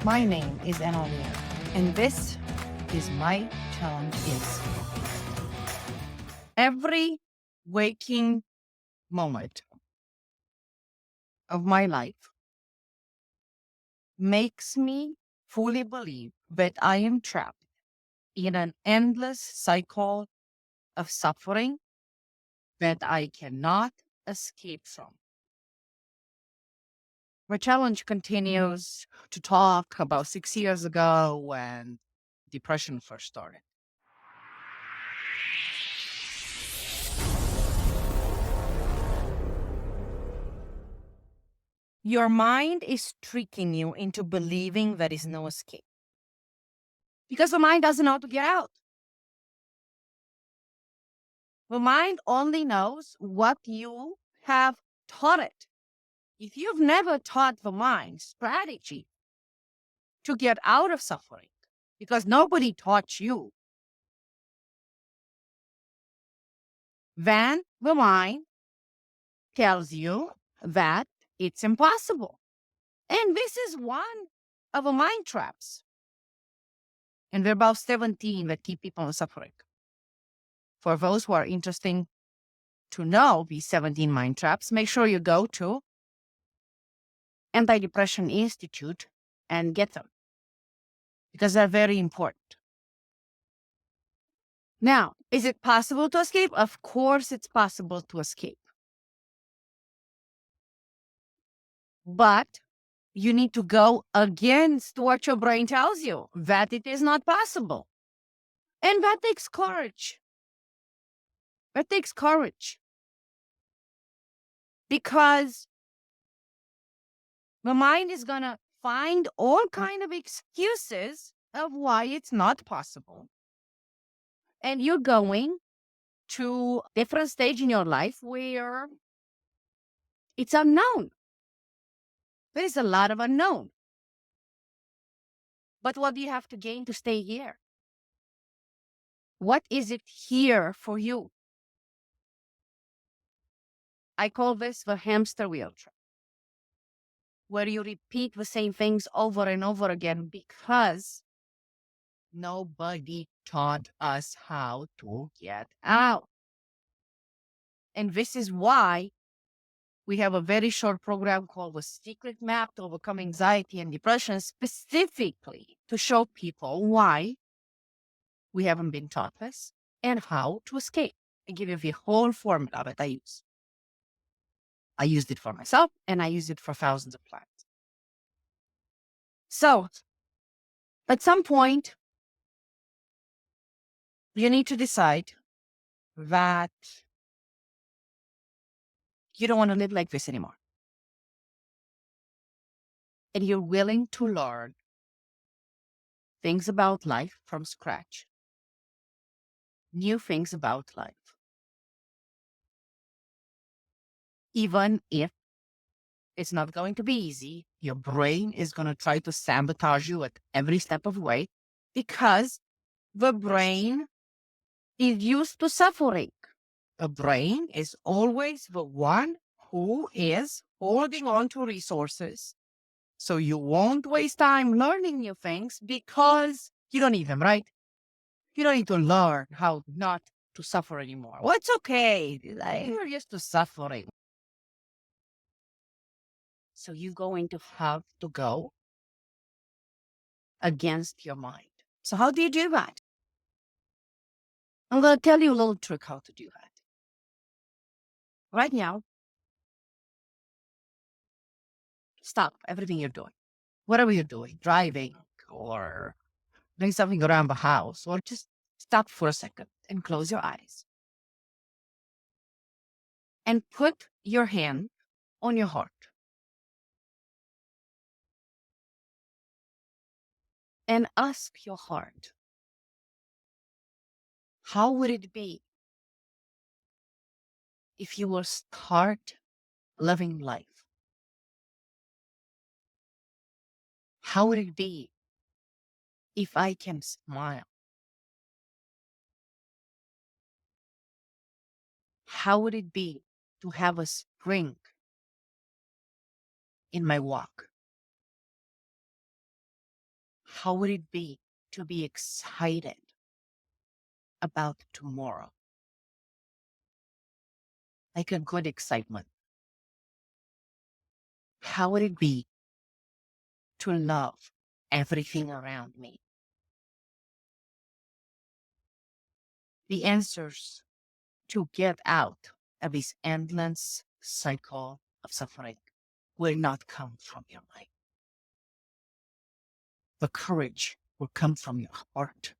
My name is Enolia, and this is my challenge is every waking moment of my life makes me fully believe that I am trapped in an endless cycle of suffering that I cannot escape from. My challenge continues to talk about 6 years ago when depression first started. Your mind is tricking you into believing there is no escape because the mind doesn't know how to get out. The mind only knows what you have taught it. If you've never taught the mind strategy to get out of suffering, because nobody taught you, then the mind tells you that it's impossible. And this is one of the mind traps. And there are about 17 that keep people suffering. For those who are interested to know these 17 mind traps, make sure you go to Anti-Depression Institute and get them because they're very important. Now, is it possible to escape? Of course, it's possible to escape. But you need to go against what your brain tells you, that it is not possible. And that takes courage. That takes courage. Because the mind is going to find all kind of excuses of why it's not possible. And you're going to a different stage in your life where it's unknown. There is a lot of unknown. But what do you have to gain to stay here? What is it here for you? I call this the hamster wheel trap, where you repeat the same things over and over again because nobody taught us how to get out. And this is why we have a very short program called The Secret Map to Overcome Anxiety and Depression, specifically to show people why we haven't been taught this and how to escape. I give you the whole formula that I use. I used it for myself and I use it for thousands of clients. So at some point, you need to decide that you don't want to live like this anymore. And you're willing to learn things about life from scratch, new things about life. Even if it's not going to be easy, your brain is going to try to sabotage you at every step of the way because the brain is used to suffering. The brain is always the one who is holding on to resources. So you won't waste time learning new things because you don't need them, right? You don't need to learn how not to suffer anymore. Well, it's okay. You're used to suffering. So you're going to have to go against your mind. So how do you do that? I'm going to tell you a little trick how to do that. Right now, stop everything you're doing. Whatever you're doing, driving or doing something around the house, or just stop for a second and close your eyes. And put your hand on your heart. And ask your heart, how would it be if you will start living life? How would it be if I can smile? How would it be to have a spring in my walk? How would it be to be excited about tomorrow? Like a good excitement. How would it be to love everything around me? The answers to get out of this endless cycle of suffering will not come from your mind. The courage will come from your heart.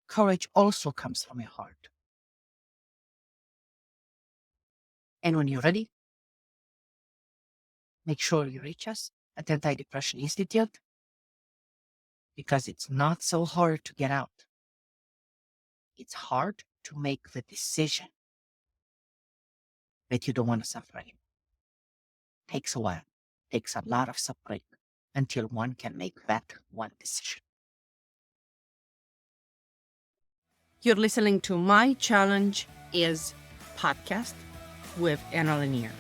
Courage also comes from your heart. And when you're ready, make sure you reach us at Anti-Depression Institute, because it's not so hard to get out. It's hard to make the decision that you don't want to suffer anymore. Takes a while, takes a lot of suffering until one can make that one decision. You're listening to My Challenge Is podcast with Anna Lanier.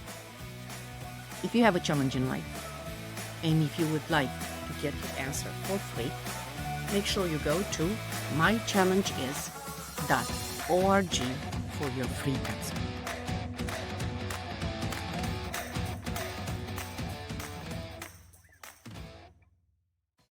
If you have a challenge in life, and if you would like to get your answer for free, make sure you go to mychallengeis.org for your free answer.